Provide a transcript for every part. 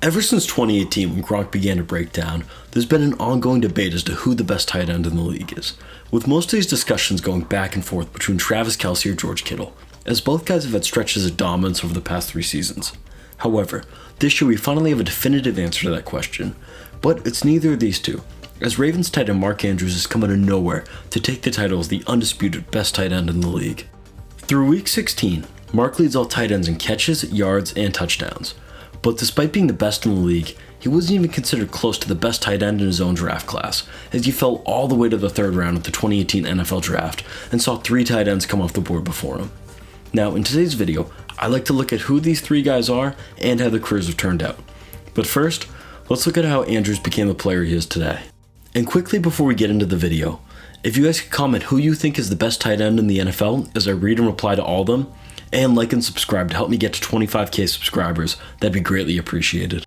Ever since 2018, when Gronk began to break down, there's been an ongoing debate as to who the best tight end in the league is, with most of these discussions going back and forth between Travis Kelce or George Kittle, as both guys have had stretches of dominance over the past 3 seasons. However, this year we finally have a definitive answer to that question, but it's neither of these two, as Ravens tight end Mark Andrews has come out of nowhere to take the title as the undisputed best tight end in the league. Through Week 16, Mark leads all tight ends in catches, yards, and touchdowns. But despite being the best in the league, he wasn't even considered close to the best tight end in his own draft class, as he fell all the way to the 3rd round of the 2018 NFL Draft and saw 3 tight ends come off the board before him. Now, in today's video, I'd like to look at who these 3 guys are and how their careers have turned out. But first, let's look at how Andrews became the player he is today. And quickly before we get into the video, if you guys could comment who you think is the best tight end in the NFL as I read and reply to all of them, and like and subscribe to help me get to 25k subscribers, that'd be greatly appreciated.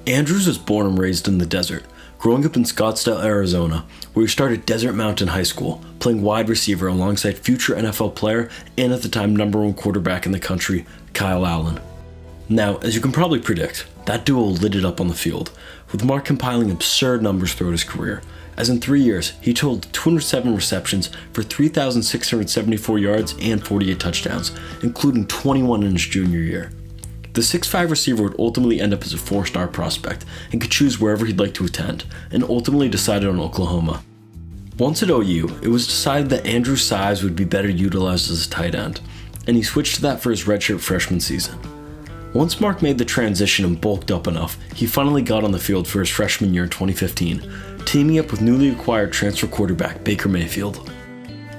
Andrews was born and raised in the desert, growing up in Scottsdale, Arizona, where he started Desert Mountain High School, playing wide receiver alongside future NFL player and at the time #1 quarterback in the country, Kyle Allen. Now, as you can probably predict, that duo lit it up on the field, with Mark compiling absurd numbers throughout his career, as in 3 years, he totaled 207 receptions for 3,674 yards and 48 touchdowns, including 21 in his junior year. The 6'5 receiver would ultimately end up as a 4-star prospect and could choose wherever he'd like to attend, and ultimately decided on Oklahoma. Once at OU, it was decided that Andrews' size would be better utilized as a tight end, and he switched to that for his redshirt freshman season. Once Mark made the transition and bulked up enough, he finally got on the field for his freshman year in 2015, teaming up with newly acquired transfer quarterback Baker Mayfield.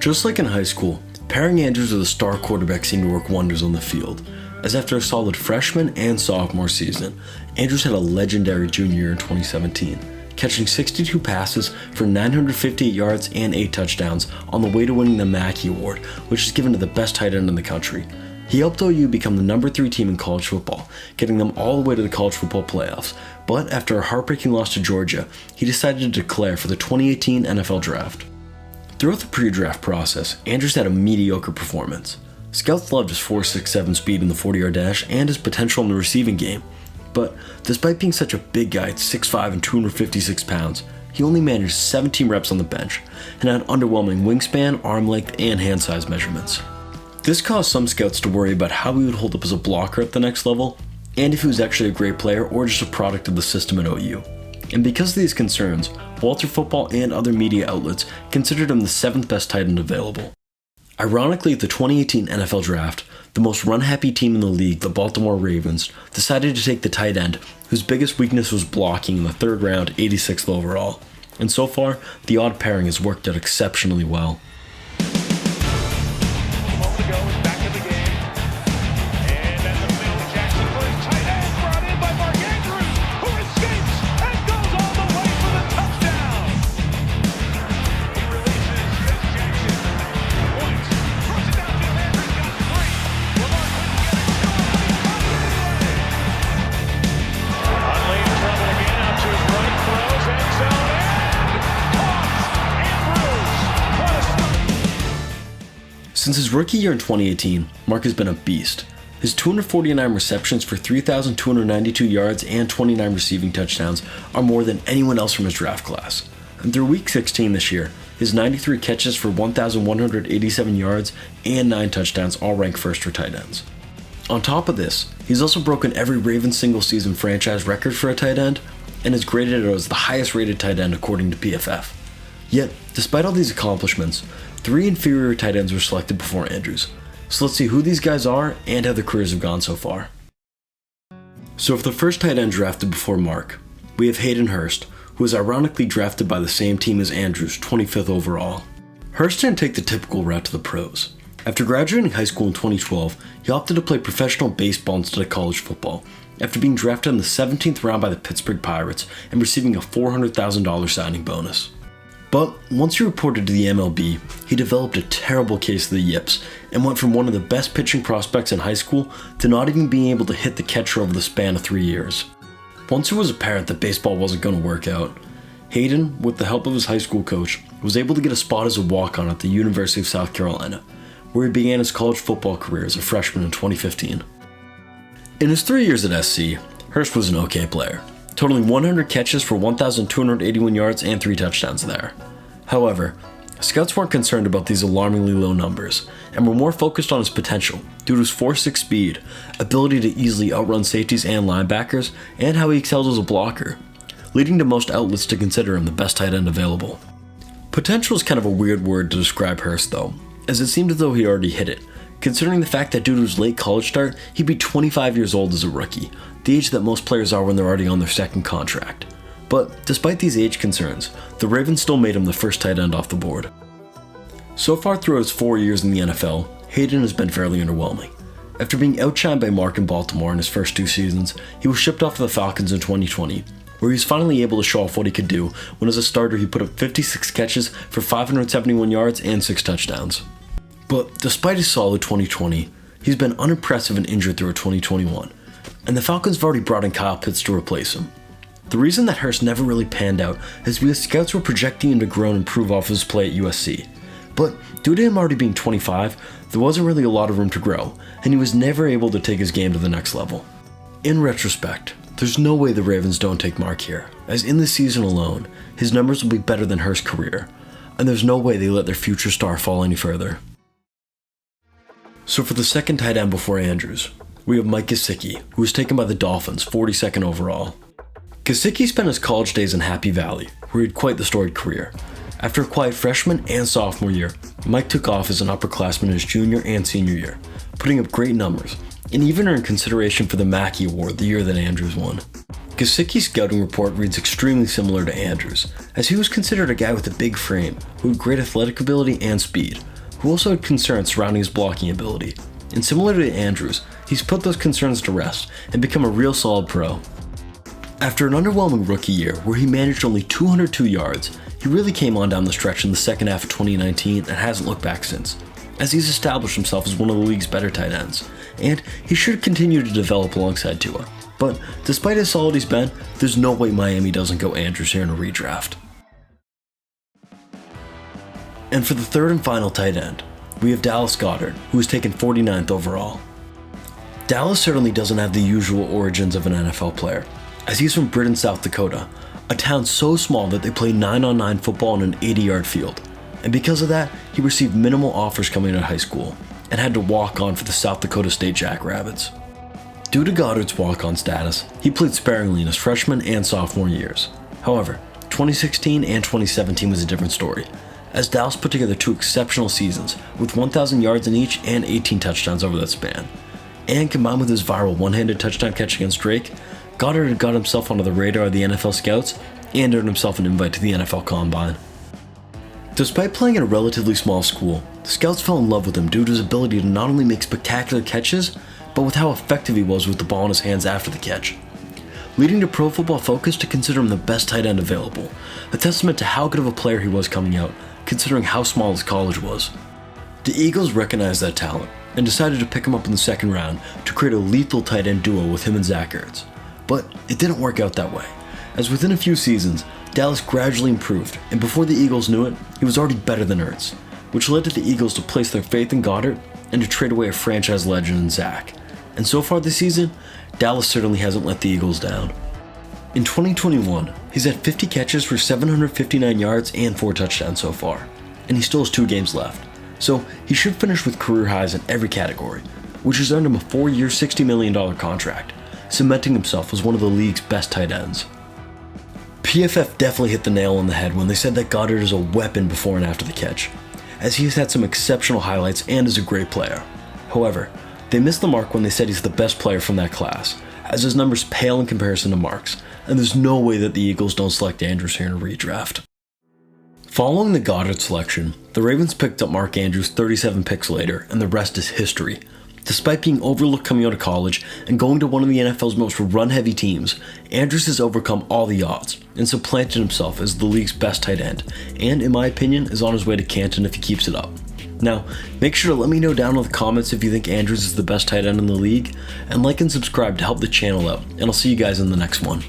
Just like in high school, pairing Andrews with a star quarterback seemed to work wonders on the field, as after a solid freshman and sophomore season, Andrews had a legendary junior year in 2017, catching 62 passes for 958 yards and 8 touchdowns on the way to winning the Mackey Award, which is given to the best tight end in the country. He helped OU become the #3 team in college football, getting them all the way to the college football playoffs, but after a heartbreaking loss to Georgia, he decided to declare for the 2018 NFL Draft. Throughout the pre-draft process, Andrews had a mediocre performance. Scouts loved his 4.67 speed in the 40-yard dash and his potential in the receiving game, but despite being such a big guy at 6'5 and 256 pounds, he only managed 17 reps on the bench and had underwhelming wingspan, arm length, and hand size measurements. This caused some scouts to worry about how he would hold up as a blocker at the next level, and if he was actually a great player or just a product of the system at OU. And because of these concerns, Walter Football and other media outlets considered him the 7th best tight end available. Ironically, at the 2018 NFL Draft, the most run-happy team in the league, the Baltimore Ravens, decided to take the tight end, whose biggest weakness was blocking, in the 3rd round, 86th overall. And so far, the odd pairing has worked out exceptionally well. Since his rookie year in 2018, Mark has been a beast. His 249 receptions for 3,292 yards and 29 receiving touchdowns are more than anyone else from his draft class. And through Week 16 this year, his 93 catches for 1,187 yards and 9 touchdowns all rank first for tight ends. On top of this, he's also broken every Ravens single-season franchise record for a tight end, and is graded as the highest-rated tight end according to PFF. Yet, despite all these accomplishments, 3 inferior tight ends were selected before Andrews. So let's see who these guys are and how their careers have gone so far. So for the first tight end drafted before Mark, we have Hayden Hurst, who was ironically drafted by the same team as Andrews, 25th overall. Hurst didn't take the typical route to the pros. After graduating high school in 2012, he opted to play professional baseball instead of college football, after being drafted in the 17th round by the Pittsburgh Pirates and receiving a $400,000 signing bonus. But once he reported to the MLB, he developed a terrible case of the yips and went from one of the best pitching prospects in high school to not even being able to hit the catcher over the span of 3 years. Once it was apparent that baseball wasn't going to work out, Hayden, with the help of his high school coach, was able to get a spot as a walk-on at the University of South Carolina, where he began his college football career as a freshman in 2015. In his 3 years at SC, Hurst was an okay player, totaling 100 catches for 1,281 yards and 3 touchdowns there. However, scouts weren't concerned about these alarmingly low numbers, and were more focused on his potential due to his 4.6 speed, ability to easily outrun safeties and linebackers, and how he excelled as a blocker, leading to most outlets to consider him the best tight end available. Potential is kind of a weird word to describe Hurst though, as it seemed as though he already hit it, considering the fact that due to his late college start, he'd be 25 years old as a rookie, the age that most players are when they're already on their second contract. But despite these age concerns, the Ravens still made him the first tight end off the board. So far throughout his 4 years in the NFL, Hayden has been fairly underwhelming. After being outshined by Mark in Baltimore in his first 2 seasons, he was shipped off to the Falcons in 2020, where he was finally able to show off what he could do when as a starter he put up 56 catches for 571 yards and 6 touchdowns. But despite his solid 2020, he's been unimpressive and injured throughout 2021, and the Falcons have already brought in Kyle Pitts to replace him. The reason that Hurst never really panned out is because scouts were projecting him to grow and improve off his play at USC. But due to him already being 25, there wasn't really a lot of room to grow, and he was never able to take his game to the next level. In retrospect, there's no way the Ravens don't take Mark here, as in this season alone, his numbers will be better than Hurst's career, and there's no way they let their future star fall any further. So for the second tight end before Andrews, we have Mike Gesicki, who was taken by the Dolphins 42nd overall. Gesicki spent his college days in Happy Valley, where he had quite the storied career. After a quiet freshman and sophomore year, Mike took off as an upperclassman in his junior and senior year, putting up great numbers, and even earned consideration for the Mackey Award the year that Andrews won. Gesicki's scouting report reads extremely similar to Andrews, as he was considered a guy with a big frame, who had great athletic ability and speed, who also had concerns surrounding his blocking ability. And similar to Andrews, he's put those concerns to rest and become a real solid pro. After an underwhelming rookie year where he managed only 202 yards, he really came on down the stretch in the second half of 2019 and hasn't looked back since, as he's established himself as one of the league's better tight ends, and he should continue to develop alongside Tua. But despite how solid he's been, there's no way Miami doesn't go Andrews here in a redraft. And for the third and final tight end, we have Dallas Goedert, who was taken 49th overall. Dallas certainly doesn't have the usual origins of an NFL player, as he's from Britain, South Dakota, a town so small that they play 9-on-9 football on an 80-yard field, and because of that, he received minimal offers coming out of high school, and had to walk on for the South Dakota State Jackrabbits. Due to Goedert's walk-on status, he played sparingly in his freshman and sophomore years. However, 2016 and 2017 was a different story, as Dallas put together 2 exceptional seasons with 1,000 yards in each and 18 touchdowns over that span. And combined with his viral one-handed touchdown catch against Drake, Goedert had got himself onto the radar of the NFL scouts and earned himself an invite to the NFL Combine. Despite playing at a relatively small school, the scouts fell in love with him due to his ability to not only make spectacular catches, but with how effective he was with the ball in his hands after the catch, leading to Pro Football Focus to consider him the best tight end available, a testament to how good of a player he was coming out, considering how small his college was. The Eagles recognized that talent and decided to pick him up in the second round to create a lethal tight end duo with him and Zach Ertz. But it didn't work out that way, as within a few seasons, Dallas gradually improved, and before the Eagles knew it, he was already better than Ertz, which led to the Eagles to place their faith in Goedert and to trade away a franchise legend in Zach. And so far this season, Dallas certainly hasn't let the Eagles down. In 2021, he's had 50 catches for 759 yards and 4 touchdowns so far, and he still has 2 games left, so he should finish with career highs in every category, which has earned him a 4-year, $60 million contract, cementing himself as one of the league's best tight ends. PFF definitely hit the nail on the head when they said that Goedert is a weapon before and after the catch, as he has had some exceptional highlights and is a great player. However, they missed the mark when they said he's the best player from that class, as his numbers pale in comparison to Mark's, and there's no way that the Eagles don't select Andrews here in a redraft. Following the Goedert selection, the Ravens picked up Mark Andrews 37 picks later, and the rest is history. Despite being overlooked coming out of college and going to one of the NFL's most run-heavy teams, Andrews has overcome all the odds and supplanted himself as the league's best tight end, and in my opinion is on his way to Canton if he keeps it up. Now, make sure to let me know down in the comments if you think Andrews is the best tight end in the league, and like and subscribe to help the channel out, and I'll see you guys in the next one.